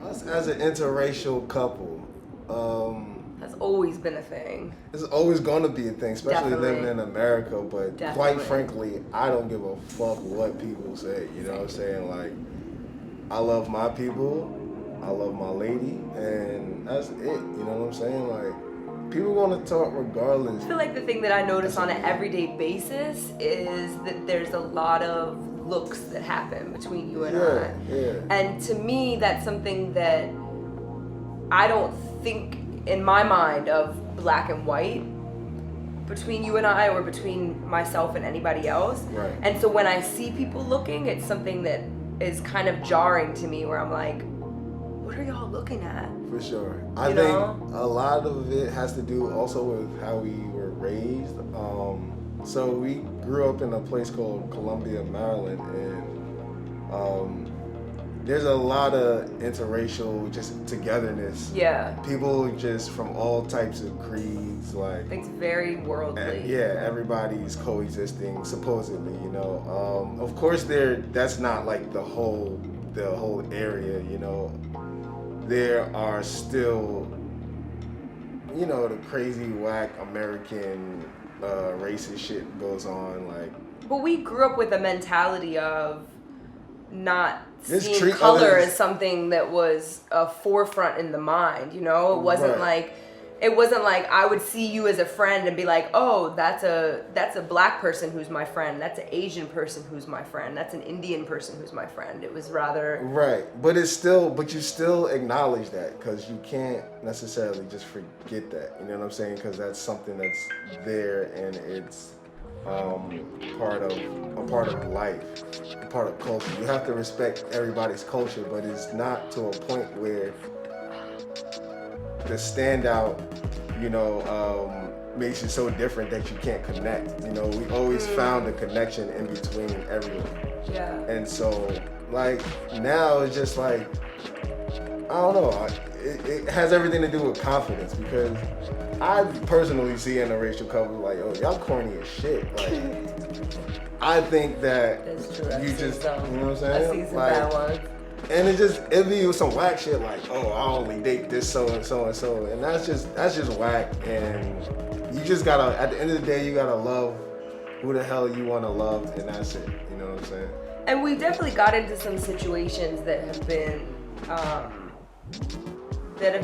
Us as an interracial couple, Has always been a thing. it's always going to be a thing, especially Definitely. living in America. But Definitely. quite frankly, I don't give a fuck what people say. You know what I'm saying? Like, I love my people, I love my lady, and that's it. You know what I'm saying? Like, people want to talk regardless. I feel like the thing that I notice on an everyday basis is that there's a lot of looks that happen between you and I. Yeah. And to me, that's something that I don't think in my mind of black and white between you and I or between myself and anybody else. Right. And so when I see people looking, it's something that is kind of jarring to me where I'm like, what are y'all looking at? For sure. I think a lot of it has to do also with how we were raised. So we grew up in a place called Columbia, Maryland, and there's a lot of interracial just togetherness. Yeah. People just from all types of creeds, like It's very worldly. yeah, everybody's coexisting supposedly, you know. Of course that's not like the whole area, you know. There are still, you know, the crazy whack American racist shit goes on, like. But we grew up with a mentality of not Just seeing treat color others- as something that was a forefront in the mind, you know? Right. It wasn't like I would see you as a friend and be like, oh, that's a black person who's my friend, that's an Asian person who's my friend, that's an Indian person who's my friend. It was rather Right, but you still acknowledge that, because you can't necessarily just forget that, you know what I'm saying? Because that's something that's there, and it's part of life, a part of culture. You have to respect everybody's culture, but it's not to a point where the standout, you know, makes you so different that you can't connect. You know, we always found a connection in between everyone. yeah. And so, like, now it's just like, I don't know, it has everything to do with confidence, because I personally see interracial couples like, oh, y'all corny as shit. Like, I think that That's true. I've you seen just, some. you know what I'm saying? I've seen some Like, bad ones. and it'd be some whack shit like, oh, I only date this so and so and so, and that's just whack. And you just gotta, at the end of the day, you gotta love who the hell you want to love, and that's it. You know what I'm saying? And we definitely got into some situations that have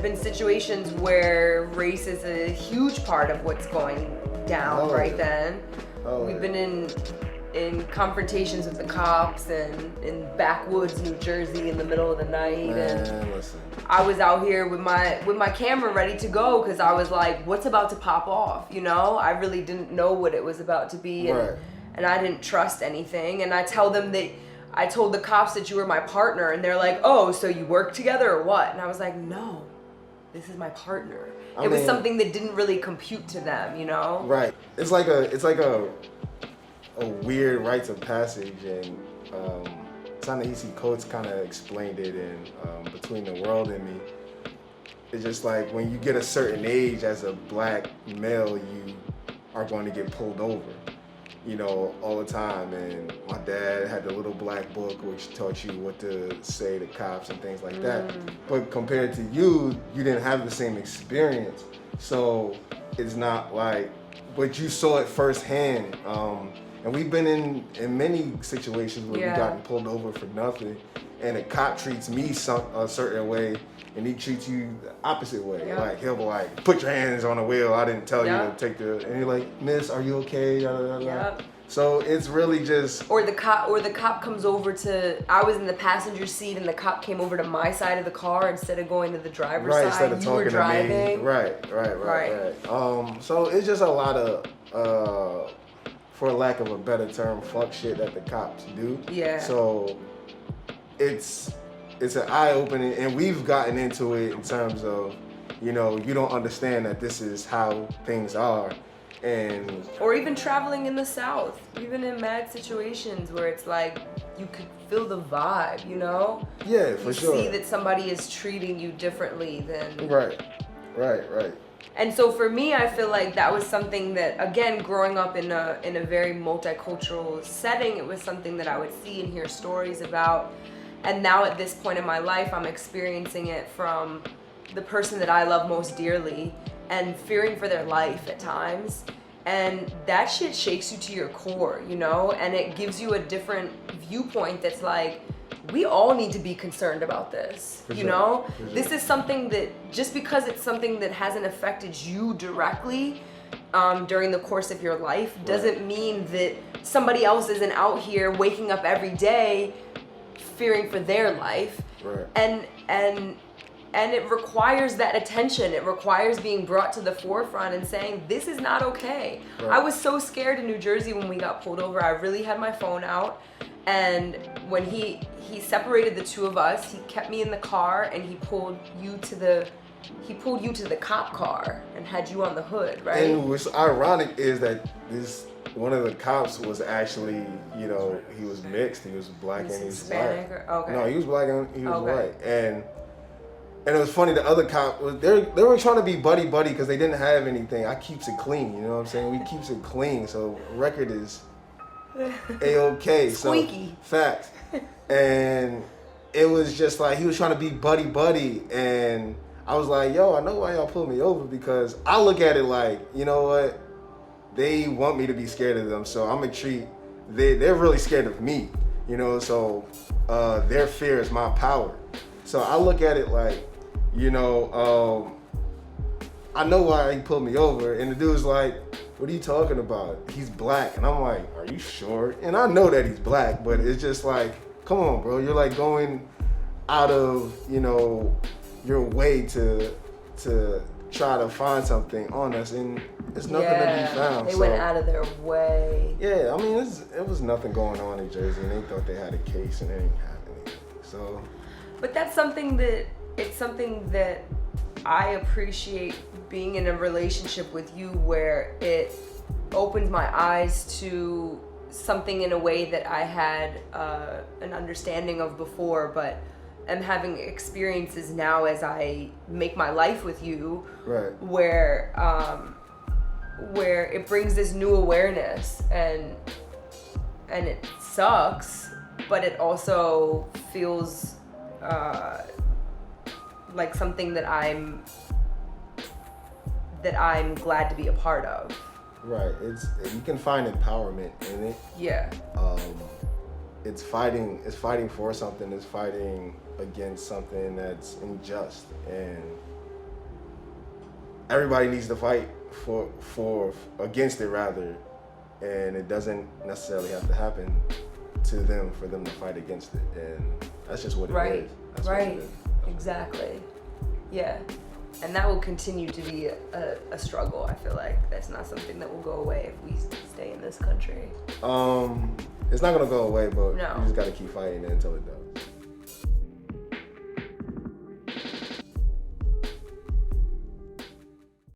been situations where race is a huge part of what's going down then. We've been in confrontations with the cops and in backwoods New Jersey in the middle of the night. Man, listen. I was out here with my camera ready to go because I was like, what's about to pop off? You know, I really didn't know what it was about to be, and I didn't trust anything. And I told the cops that you were my partner, and they're like, oh, so you work together or what? And I was like, no, this is my partner. It was something that didn't really compute to them, you know? Right. It's like a weird rites of passage, and Ta-Nehisi Coates kind of explained it in Between the World and Me. It's just like when you get a certain age as a black male, you are going to get pulled over, you know, all the time. And my dad had the little black book which taught you what to say to cops and things like that. But compared to you didn't have the same experience, so it's not like, but you saw it firsthand. And we've been in many situations where we gotten pulled over for nothing, and a cop treats me a certain way, and he treats you the opposite way. Yeah. Like, he'll be like, put your hands on the wheel, I didn't tell you to take and you're like, miss, are you okay? Yep. So it's really just... Or the cop comes over to, I was in the passenger seat and the cop came over to my side of the car instead of going to the driver's side. Instead of you were talking driving. to me. Right. So it's just a lot of, for lack of a better term, fuck shit that the cops do. Yeah. So it's an eye-opening, and we've gotten into it in terms of, you know, you don't understand that this is how things are. And or even traveling in the South, even in mad situations where it's like you could feel the vibe, you know? Yeah, for sure. You see that somebody is treating you differently than... Right. And so for me, I feel like that was something that, again, growing up in a very multicultural setting, it was something that I would see and hear stories about. And now at this point in my life, I'm experiencing it from the person that I love most dearly and fearing for their life at times. And that shit shakes you to your core, you know? And it gives you a different viewpoint that's like, we all need to be concerned about this, you know? This is something that, just because it's something that hasn't affected you directly during the course of your life, doesn't mean that somebody else isn't out here waking up every day fearing for their life. And it requires that attention. It requires being brought to the forefront and saying, this is not okay. I was so scared in New Jersey when we got pulled over. I really had my phone out. And when he separated the two of us, he kept me in the car and he pulled you to the cop car and had you on the hood, right? And what's ironic is that one of the cops was actually, you know, he was mixed. He was black and he was Hispanic white. Okay. No, he was black and he was white. And it was funny, the other cop, they were trying to be buddy-buddy because they didn't have anything. I keeps it clean, you know what I'm saying? We keeps it clean, so record is A-okay. Squeaky. So, facts. And it was just like, he was trying to be buddy-buddy, and I was like, yo, I know why y'all pulled me over, because I look at it like, you know what? They want me to be scared of them, so I'm gonna treat, they're really scared of me, you know, so their fear is my power. So I look at it like, you know, I know why he pulled me over. And the dude's like, what are you talking about? He's black. And I'm like, are you sure? And I know that he's black, but it's just like, come on, bro. You're like going out of, you know, your way to try to find something on us. And it's nothing to be found. They went out of their way. Yeah, I mean, it was nothing going on in Jersey. And they thought they had a case and they didn't have anything. So... But that's something that I appreciate, being in a relationship with you, where it opens my eyes to something in a way that I had an understanding of before, but am having experiences now as I make my life with you, where it brings this new awareness, and it sucks, but it also feels like something that I'm glad to be a part of. Right. You can find empowerment in it. Yeah. It's fighting for something. It's fighting against something that's unjust, and everybody needs to fight for against it rather, and it doesn't necessarily have to happen to them for them to fight against it, and that's just what it is. That's what it is. Exactly. Yeah. And that will continue to be a struggle, I feel like. That's not something that will go away if we stay in this country. It's not gonna go away, but no. you just gotta keep fighting it until it does.